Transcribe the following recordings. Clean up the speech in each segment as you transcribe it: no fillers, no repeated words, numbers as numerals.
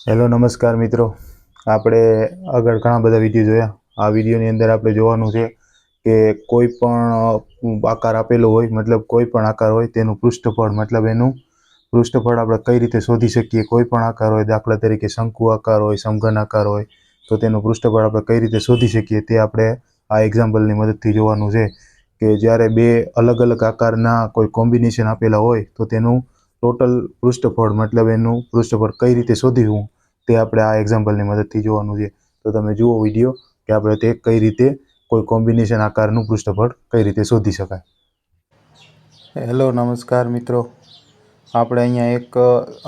Hello નમસ્કાર મિત્રો, આપણે આગળ ઘણા બધા વિડીયો જોયા. આ વિડીયોની અંદર આપણે જોવાનું છે કે કોઈ પણ આકાર આપેલો હોય, મતલબ કોઈ પણ આકાર હોય તેનું પૃષ્ઠફળ, મતલબ એનું પૃષ્ઠફળ આપણે કઈ રીતે શોધી શકીએ. કોઈ પણ આકાર હોય, દાખલા તરીકે શંકુ આકાર હોય, સમઘન આકાર હોય, તો તેનું પૃષ્ઠફળ આપણે કઈ રીતે શોધી શકીએ તે આપણે આ એક્ઝામ્પલની મદદથી જોવાનું છે. કે જ્યારે બે અલગ અલગ આકારના કોઈ કોમ્બિનેશન આપેલા હોય તો તેનું ટોટલ પૃષ્ઠફળ, મતલબ એનું પૃષ્ઠફળ કઈ રીતે શોધવું તે આપણે આ એક્ઝામ્પલની મદદથી જોવાનું છે. તો તમે જુઓ વિડીયો કે આપણે તે કઈ રીતે કોઈ કોમ્બિનેશન આકારનું પૃષ્ઠફળ કઈ રીતે શોધી શકાય. હેલો નમસ્કાર મિત્રો, આપણે અહીંયા એક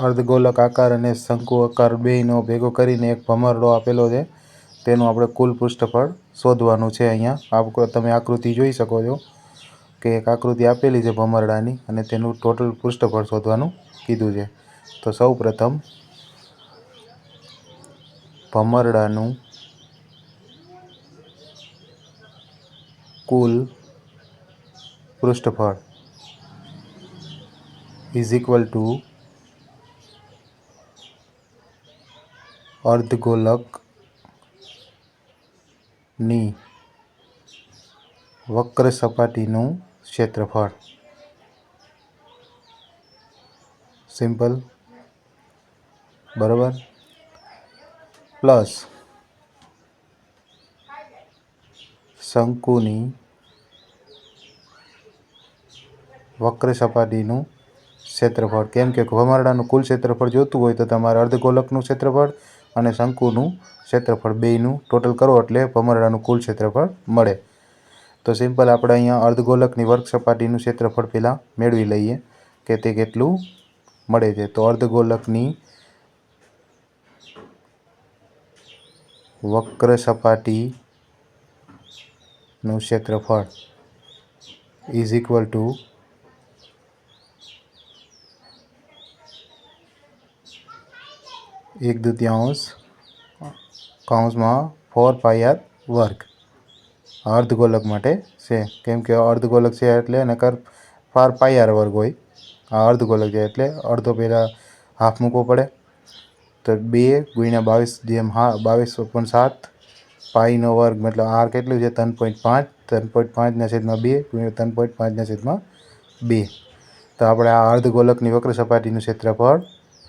અર્ધગોલક આકાર અને શંકુ આકાર બેયનો ભેગો કરીને એક ભમરડો આપેલો છે. તેનું આપણે કુલ પૃષ્ઠફળ શોધવાનું છે. અહીંયા તમે આકૃતિ જોઈ શકો છો કે એક આકૃતિ આપેલી છે ભમરડાની અને તેનું ટોટલ પૃષ્ઠફળ શોધવાનું કીધું છે. તો સૌ પ્રથમ ભમરડાનું કુલ પૃષ્ઠફળ ઇઝ ઇક્વલ ટુ અર્ધગોલકની વક્ર સપાટીનું ક્ષેત્રફળ. સિમ્પલ, બરાબર, પ્લસ શંકુની વક્ર સપાટીનું ક્ષેત્રફળ. કેમ કે ભમરડાનું કુલ ક્ષેત્રફળ જોતું હોય તો તમારે અર્ધગોલકનું ક્ષેત્રફળ અને શંકુનું ક્ષેત્રફળ બેયનું ટોટલ કરો એટલે ભમરડાનું કુલ ક્ષેત્રફળ મળે. તો સિમ્પલ, આપણે અહીંયા અર્ધગોલકની વર્ગ સપાટીનું ક્ષેત્રફળ પહેલાં મેળવી લઈએ કે તે કેટલું મળે છે. તો અર્ધગોલકની વક્ર સપાટીનું ક્ષેત્રફળ ઇઝ ઇક્વલ ટુ એક દૂતીયાંશ કૌંસમાં 4πr વર્ગ અર્ધગોલક માટે છે. કેમ કે અર્ધગોલક છે એટલે નકર 4πr વર્ગ હોય. આ અર્ધગોલક છે એટલે અડધો પહેલાં હાફ મૂકવો પડે. તો 2 × 22/7 પાઈનો વર્ગ, મતલબ આર કેટલું છે 3.5. 3.5/2 × 3.5/2. તો આપણે આ અર્ધગોલકની વક્ર સપાટીનું ક્ષેત્રફળ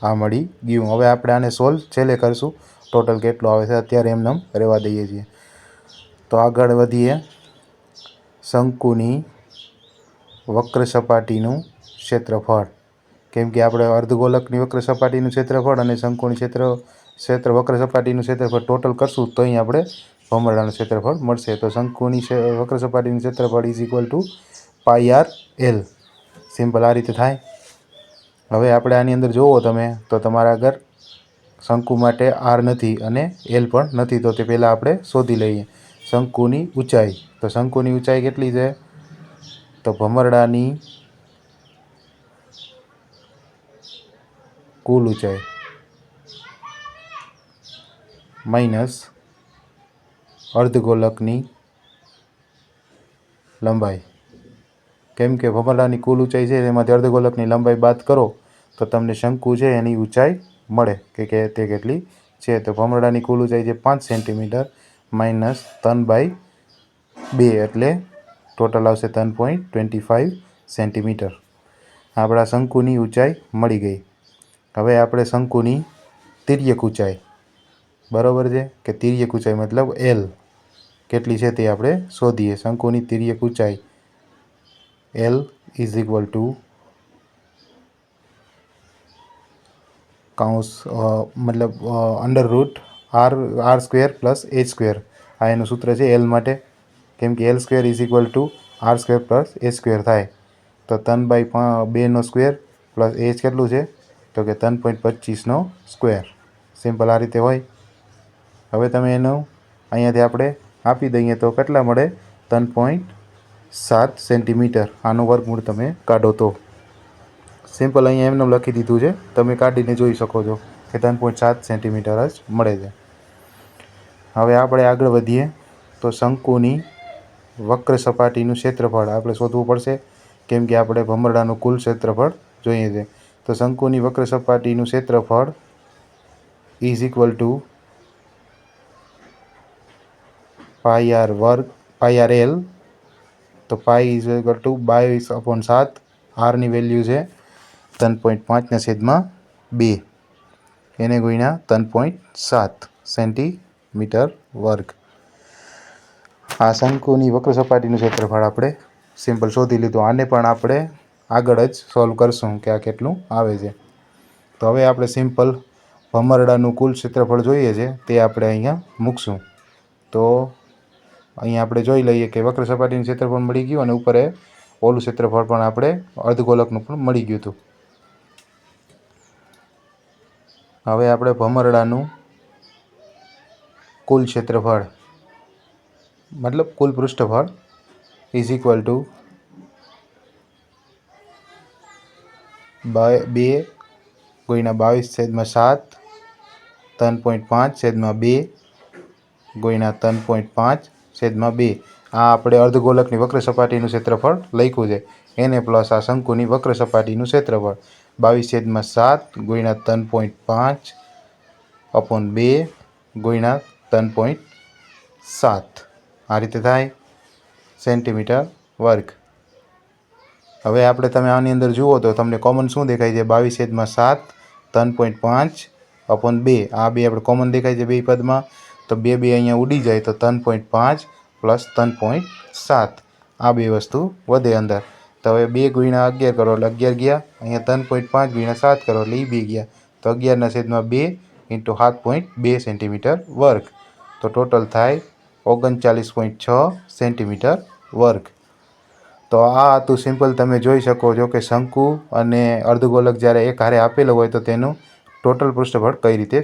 આ મળી ગયું. હવે આપણે આને સોલ્વ છેલ્લે કરશું, ટોટલ કેટલું આવે છે. અત્યારે એમને રહેવા દઈએ છીએ. તો આગળ વધીએ. શંકુની વક્ર સપાટીનું ક્ષેત્રફળ. કેમ કે આપણે અર્ધગોલકની વક્ર સપાટીનું ક્ષેત્રફળ અને શંકુની વક્ર સપાટીનું ક્ષેત્રફળ ટોટલ કરશું તો અહીં આપણે ભમરડાનું ક્ષેત્રફળ મળશે. તો શંકુની વક્ર સપાટીનું ક્ષેત્રફળ is equal two πr/l. Simple, આ રીતે થાય. હવે આપણે આની અંદર જોવો તમે તો તમારા આગળ શંકુ માટે આર નથી અને એલ પણ નથી. તો તે પહેલાં આપણે શોધી લઈએ શંકુની ઊંચાઈ. તો શંકુની ઊંચાઈ કેટલી છે? તો ભમરડાની કુલ ઊંચાઈ માઇનસ અર્ધગોલકની લંબાઈ. કેમ કે ભમરડાની કુલ ઊંચાઈ છે તેમાંથી અર્ધગોલકની લંબાઈ બાદ કરો તો તમને શંકુ છે એની ઊંચાઈ મળે કે તે કેટલી છે. તો ભમરડાની કુલ ઊંચાઈ છે 5 સેન્ટીમીટર માઇનસ 3/2 એટલે ટોટલ આવશે 3.25 સેન્ટીમીટર. આપણા શંકુની ઊંચાઈ મળી ગઈ. હવે આપણે શંકુની તિર્યક ઊંચાઈ, બરાબર છે, કે તિર્યક ઊંચાઈ મતલબ એલ કેટલી છે તે આપણે શોધીએ. શંકુની તિર્યક ઊંચાઈ L is equal two √r² + h². આ એનું સૂત્ર છે એલ માટે. કેમ કે L² is equal two r² + h² થાય. તો 3/2² પ્લસ h કેટલું છે તો કે 3.25². સિમ્પલ, આ રીતે હોય. હવે તમે એનું અહીંયાથી આપણે આપી દઈએ તો કેટલા મળે? 3.7 સેન્ટીમીટર. આનું વર્ગમૂળ તમે કાઢો તો સિમ્પલ, અહીંયા એમને લખી દીધું છે, તમે કાઢીને જોઈ શકો છો કે 3.7 સેન્ટીમીટર જ મળે છે. હવે આપણે આગળ વધીએ. તો શંકુની વક્ર સપાટીનું ક્ષેત્રફળ આપણે શોધવું પડશે. કેમ કે આપણે ભમરડાનું કુલ ક્ષેત્રફળ જોઈએ છે. તો શંકુની વક્ર સપાટીનું ક્ષેત્રફળ is equal to pi R વર્ગ પાઈ આર એલ. તો પાઈ ઇઝ ઇક્વલ ટુ 22/7. આરની વેલ્યુ છે 3.5/2 એને ગુણ્યા 3.7 સેન્ટીમીટર વર્ગ. આ શંકુની વક્ર સપાટીનું ક્ષેત્રફળ આપણે સિમ્પલ શોધી લીધું. આને પણ આપણે આગળ જ સોલ્વ કરશું કે આ કેટલું આવે છે. તો હવે આપણે સિમ્પલ ભમરડાનું કુલ ક્ષેત્રફળ જોઈએ છે તે આપણે અહીંયા મૂકશું. તો અહીંયા આપણે જોઈ લઈએ કે વક્ર સપાટીનું ક્ષેત્રફળ મળી ગયું અને ઉપર ઓલું ક્ષેત્રફળ પણ આપણે અર્ધગોલકનું પણ મળી ગયું હતું. હવે આપણે ભમરડાનું કુલ ક્ષેત્રફળ મતલબ કુલ પૃષ્ઠફળ ઇઝ ઇક્વલ ટુ 2 ગુણ્યા 22/7 3.5/2 ગુણ્યા 3.5/2. આ આપણે અર્ધગોલકની વક્ર સપાટીનું ક્ષેત્રફળ લખ્યું છે એને પ્લસ આ શંકુની વક્ર સપાટીનું ક્ષેત્રફળ 22/7 ગુણ્યા 3.5/2 ગુણ્યા 3.7 આ રીતે થાય સેન્ટીમીટર વર્ગ. હવે આપણે તમે આની અંદર જુઓ તો તમને કોમન શું દેખાય છે? 22/7 3.5/2 આ બે આપણે કોમન દેખાય છે બે પદમાં. તો બે અહીંયા ઉડી જાય તો 3.5 પ્લસ 3.7 આ બે વસ્તુ વધે અંદર. તો હવે 2 ગુણ્યા 11 કરો એટલે 11 ગયા. અહીંયા 3.5 ગુણ્યા 7 કરો એટલે એ 2 ગયા. તો 11/2 ઇન્ટુ 7.2 સેન્ટીમીટર વર્ગ. તો ટોટલ થાય 39.6 સેન્ટીમીટર વર્ગ. તો આ હતું સિમ્પલ. તમે જોઈ શકો છો કે શંકુ અને અર્ધગોલક જ્યારે એક હારે આપેલો હોય તો તેનું ટોટલ પૃષ્ઠફળ કઈ રીતે